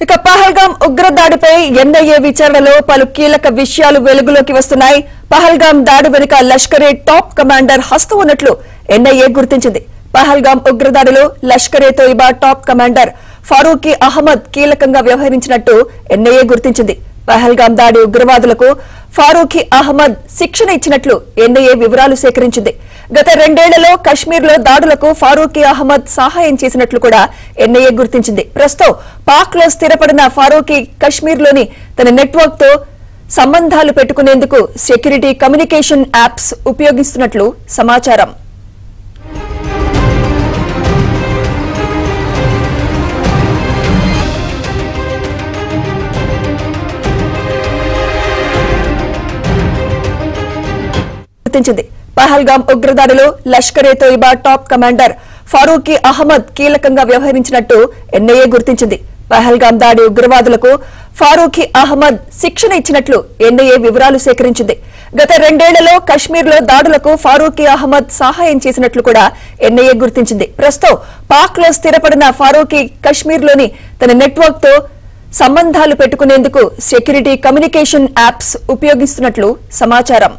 ఇక పహల్గాం ఉగ్రదాడిపై ఎన్ఐఏ విచారణలో పలు కీలక విషయాలు వెలుగులోకి వస్తున్నాయి. పహల్గాం దాడి వెనుక లష్కరే టాప్ కమాండర్ హస్తం ఉన్నట్లు ఎన్ఐఏ గుర్తించింది. పహల్గాం ఉగ్రదాడిలో లష్కరే తోయిబా టాప్ కమాండర్ ఫారూఖీ అహ్మద్ కీలకంగా వ్యవహరించినట్టు ఎన్ఐఏ గుర్తించింది. పహల్గాం దాడి ఉగ్రవాదులకు ఫారూఖీ అహ్మద్ శిక్షణ ఇచ్చినట్లు ఎన్ఐఏ వివరాలు సేకరించింది. గత 2 ఏళ్లలో కశ్మీర్లో దాడులకు ఫారూఖీ అహ్మద్ సహాయం చేసినట్లు కూడా ఎన్ఐఏ గుర్తించింది. ప్రస్తుతం పాక్ లో స్థిరపడిన ఫారూఖీ కశ్మీర్లోని తన నెట్వర్క్ తో సంబంధాలు పెట్టుకునేందుకు సెక్యూరిటీ కమ్యూనికేషన్ యాప్స్ ఉపయోగిస్తున్నట్లు సమాచారం. పహల్గాం ఉగ్రదాడిలో లష్కరే తోయిబా టాప్ కమాండర్ ఫారూఖీ అహ్మద్ కీలకంగా వ్యవహరించినట్టు ఎన్ఐఏ గుర్తించింది. పహల్గాం దాడి ఉగ్రవాదులకు ఫారూఖీ అహ్మద్ శిక్షణ ఇచ్చినట్లు ఎన్ఐఏ వివరాలు సేకరించింది. గత 2 ఏళ్లలో కశ్మీర్లో దాడులకు ఫారూఖీ అహ్మద్ సహాయం చేసినట్లు కూడా ఎన్ఐఏ గుర్తించింది. ప్రస్తుతం పాక్ లో స్థిరపడిన ఫారూఖీ కశ్మీర్లోని తన నెట్వర్క్ తో సంబంధాలు పెట్టుకునేందుకు సెక్యూరిటీ కమ్యూనికేషన్ యాప్స్ ఉపయోగిస్తున్నట్లు సమాచారం.